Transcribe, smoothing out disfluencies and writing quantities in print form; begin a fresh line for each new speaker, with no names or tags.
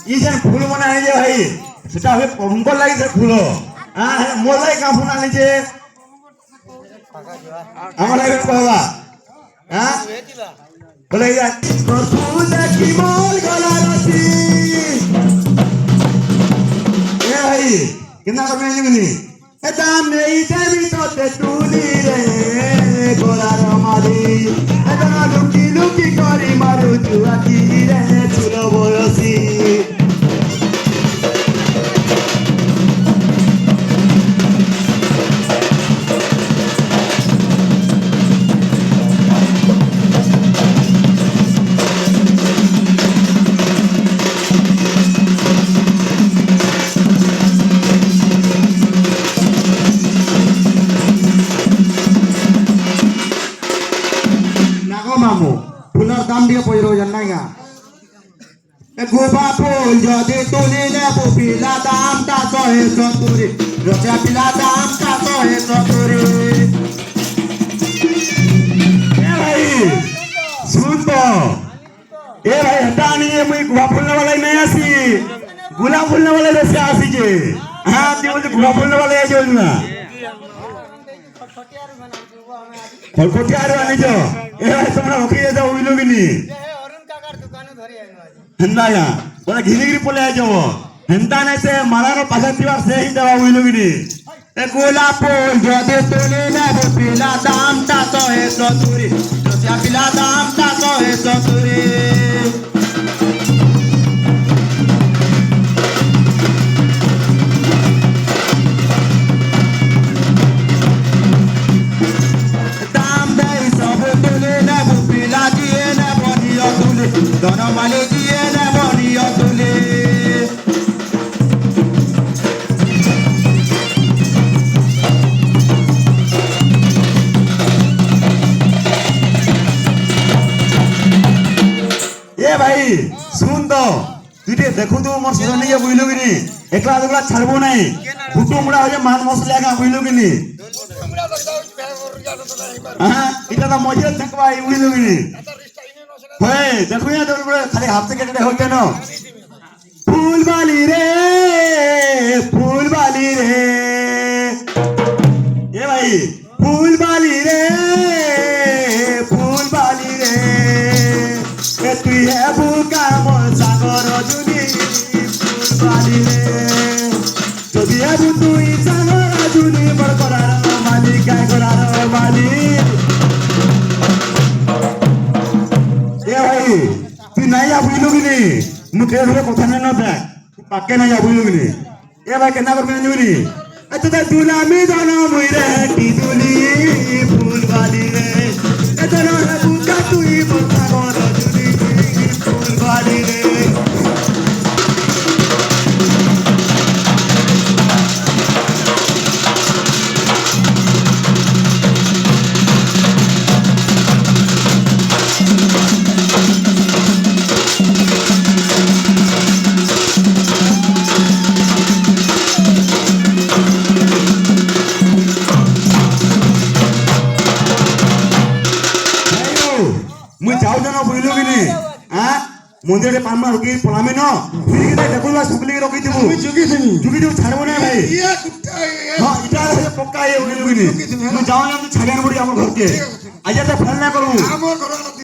ই যেন ফুল মানে আনিছে ভাই সেটা হবে প্রভুঙ্কর লাগি সে ফুল হ্যাঁ মোর লাগি কা ফুল আনিছে আমার লাগি কহবা হ্যাঁ বলে যা প্রভু দেখি মোর গলা রসি এ ভাই কেনা করবে নিবনি এ দাম নেই দেবি তোতে তুলি রে গোলার মারি এ দাম লুকি লুকি করি মারু জুয়াকি রে ছিল বয়সী ফুলের দাম দিয়ে পয়রো জানা গা গোপা ফুল যদি তুলি নেবো পিলা দামটা 170 রোজা পিলা দামটা 170 এ ভাই শুন তো এ ভাই হটা নিয়ে মুই গোপা ফুল নেওয়ালাই নাই আসি গোলাপ ফুল নেওয়ালাই বেশি আসিছে হ্যাঁ তুই বলছিস গোলাপ ফুল নেওয়ালাই আইছ না কলকটিয়ার আনিছ এ তোমরা রখি যাও উইলুগিনি
অরুণ কাকার দোকানে ধরি আইনো আজ
হেন্দা যা ওরা ঘিরিগিরি পলে আই যাব হেন্দা নাই সে মারানো পাশে দিবার সে হি দেওয়া উইলুগিনি এ গোলাপ ফুল যদি তুলি নেব পিলা দামটা 170 রোজা পিলা দামটা 170 Dono male diye ne boniyo tule ये भाई सुन तो तुझे देखो तो मोर सजन ये बुइलो गिनी एकला दुगला छाड़बो नहीं कुटुमड़ा हो जे मान मसले का बुइलो गिनी हां इटा तो मजे देखबा ई बुइलो गिनी हे देखो या तो खाली हाथ से केटे हो केनो फूल वाली रे ये भाई फूल वाली रे ए तू है बुका मोर सागर जुनी फूल वाली रे যদি है तू ई सागर जुनी बड़ करार मालिक काय करार मालिक তুই নাই আবুইলু কিনি মুখে ধরে কথা নাই না দেখ পাকে নাই আবুইলু কিনি এ ভাই কেনা করবে নিবি আচ্ছা তা তুলামি জানা মুই রে কি তুলি ফুল বালি রে এ জানা বুকা তুই বলতা কর তুলি ফুল বালি রে মন্দিরে পামা রকি পলামে ন ফিরি কে দেখুলা সুকলি রকি দিবু আমি জুগি দিবু ছাড়বো না ভাই ইয়া কুত্তা হ্যাঁ ইটা হচ্ছে পক্কা এ উগিলুগিনি আমি যাও না আমি ছাড়িয়ে পড়ি আমার ঘরকে আজ তো ফেল না করবো আমার ঘর